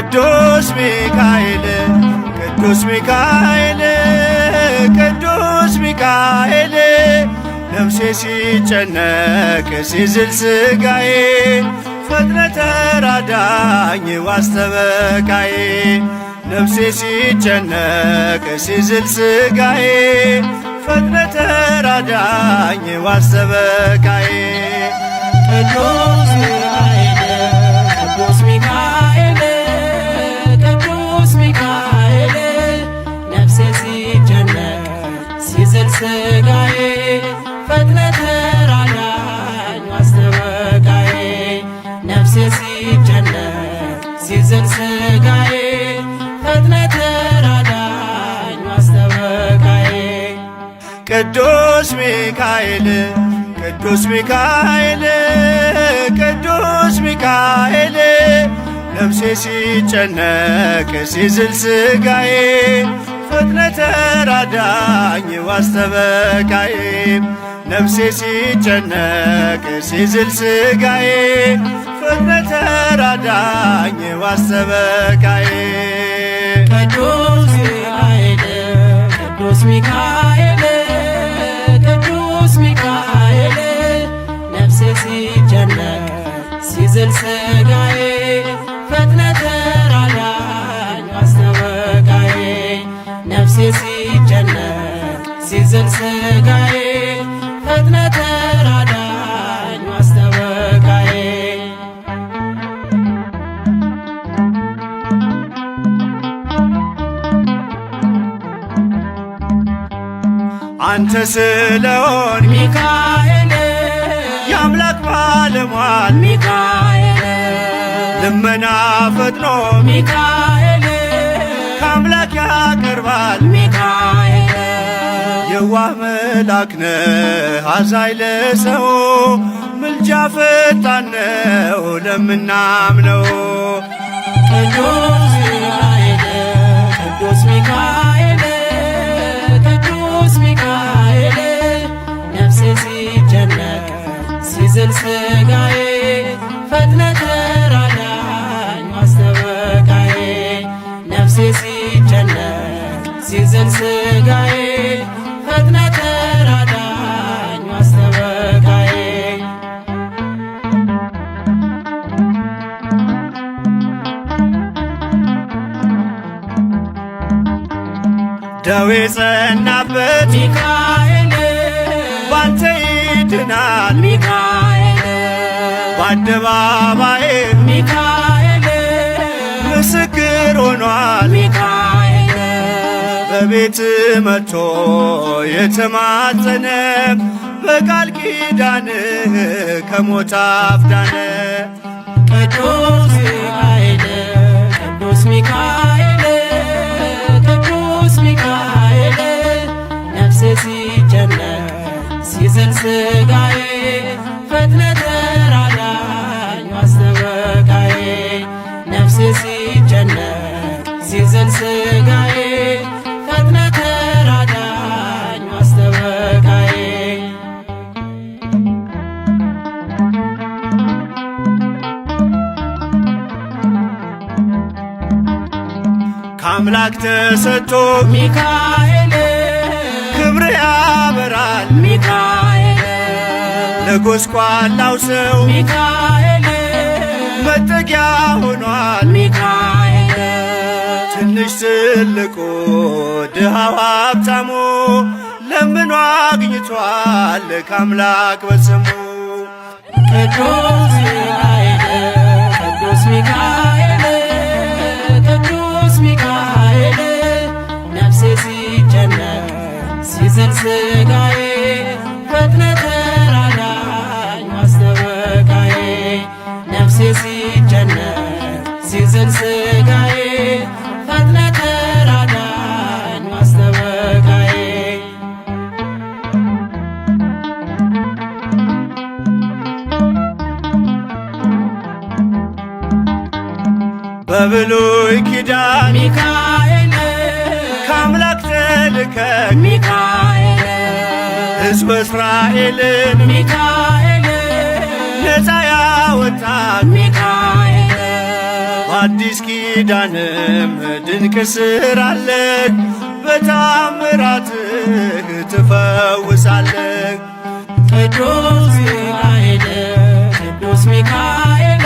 ቅዱስ ሚካኤል ቅዱስ ሚካኤል ቅዱስ ሚካኤል ነፍሴ ሲጨነቅ ሲዝል ሥጋዬ ፈጥነ ተራዳኝ ዋስተበቃዬ ነፍሴ ሲጨነቅ ሲዝል ሥጋዬ ፈጥነ ተራዳኝ ዋስተበቃዬ ቅዱስ ሚካኤል ቅዱስ ሚካኤል ቅዱስ ሚካኤል ነፍሴ ሲጨነቅ ሲዝል ሥጋዬ ፈጥነ ተራዳኝ ዋስተበቃዬ ነፍሴ ሲጨነቅ ሲዝል ሥጋዬ ፈጥነ ተራዳኝ ዋስተበቃዬ ቅዱስ ሚካኤል ቅዱስ ሚካኤል ቅዱስ ሚካኤል ነፍሴ ሲጨነቅ ሲዝል ሥጋዬ ፈጥነ ተራዳኝ ዋስተበቃዬ ነፍሴ ሲጨነቅ ሲዝል ሥጋዬ ፈጥነ ተራዳኝ ዋስተበቃዬ ቅዱስ ሚካኤል ቅዱስ ሚካኤል ቅዱስ ሚካኤል ነፍሴ ሲጨነቅ ሲዝል ሥጋዬ ፈጥነ ተራዳኝ ዋስተበቃዬ ነፍሴ ሲጨነቅ ሲዝል ሥጋዬ ፈጥነ ተራዳኝ ዋስተበቃዬ አንተ ስለሆን ሚካኤል የአምላክ ባለሟል ሚካኤል ልመና ፈጥኖ ሚካኤል ከአምላክ ያቀርባል ሚካኤል የዋህ መልአክ ነህ አዛኝ ለሰው ምልጃ ፈጣን ነው ለምናምነው ቅዱስ ሚካኤል ቅዱስ ሚካኤል ቅዱስ ሚካኤል ነፍሴ ሲጨነቅ ሲዝል ሥጋዬ ፈጥነ ተራዳኝ ዋስተበቃዬ ነፍሴ ሲጨነቅ ሲዝል ሥጋዬ ፈጥነ ተራዳኝ ዋስተበቃዬ ደዌ ጸናበት ሚካኤል ባንተ ይድናል ሚካኤል በአደባባይ ሚካኤል ምስክር ሆኗል ሚካኤል በቤት መጥቶ የተማጸነ በቃል ኪዳንህ ከሞት አፍዳነ ቅዱስ ሚካኤል ቅዱስ ሚካኤል ቅዱስ ሚካኤል ነፍሴ ሲጨነቅ ሲዝል ሥጋዬ ፈጥነ ተራዳኝ ዋስተበቃዬ ነፍሴ ሲጨነቅ ሲዝል ሥጋዬ ፈጥነ ተራዳኝ ዋስተበቃዬ ከአምላክ ተሰጥቶ ሚካኤል ክብር ያበራል ሚካኤል ለጎስቋላው ሰው ሚካኤል መጠጊያ ሆኗል ሚካኤል ትንሽ ትልቁ ድሃው ሀብታሙ ለምኖ አግኝቷል ከአምላክ በስሙ ቅዱስ ሚካኤል ቅዱስ ሚካኤል ቅዱስ ሚካኤል ነፍሴ ሲጨነቅ ሲዝል ሥጋዬ ፈጥነ ተራዳኝ ዋስተበቃዬ ነፍሴ ሲጨነቅ ሲዝል ሥጋዬ ፈጥነ ተራዳኝ ዋስተበቃዬ በብሉይ ኪዳን ሚካኤል ከአምላክ ተልከህ ሚካኤል ሕዝበ እስራኤልን ሚካኤል ነፃ ያወጣህ ሚካኤል በአዲስ በአዲስ ኪዳንም ድንቅ ስራለህ፣ በታምራትህ ትፈውሳለህ። ቅዱስ ሚካኤል ቅዱስ ሚካኤል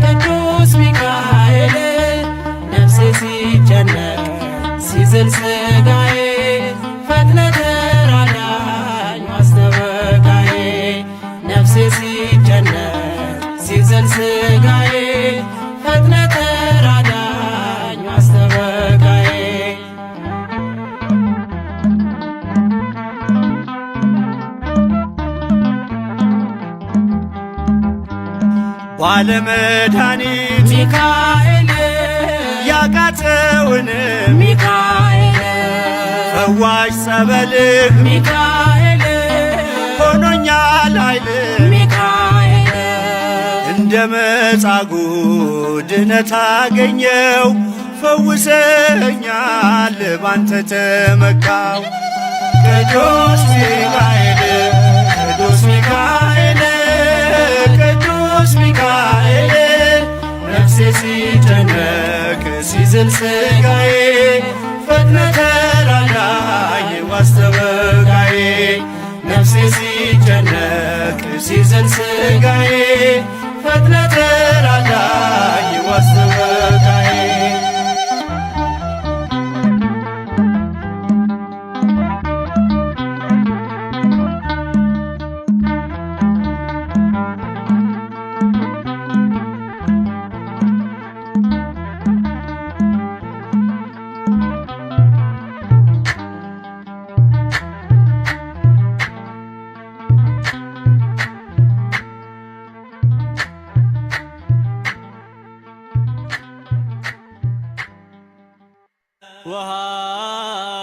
ቅዱስ ሚካኤል ነፍሴ ሲጨነቅ ሲዝል ሥጋዬ ፈጥነህ ተራዳኝ ማስጠበቃዬ። ነፍሴ ሲጨነቅ ሲዝል ሥጋዬ ፈጥነህ ተራዳኝ ማስጠበቃዬ። ባለመድኃኒት ሚካኤል ያቃተውንም ሚካኤል ፈዋሽ ጸበልህ ሚካኤል ሆኖኛል ኃይልህ። ሚካኤል እንደ መጻጉዕ ድነት አገኘው፣ ፈውሰኛል ባንተ ተመካው። ቅዱስ ሚካኤል ቅዱስ ሚካኤል ቅዱስ ሚካኤል ነፍሴ ሲጨነቅ ሲዝል ሥጋዬ ፈጥነህ ተራዳኝ ማስጠበቃዬ። ነፍሴ ሲጨነቅ ሲዝል ሥጋዬ ፈጥነህ ተራዳኝ ማስጠበቃዬ። وها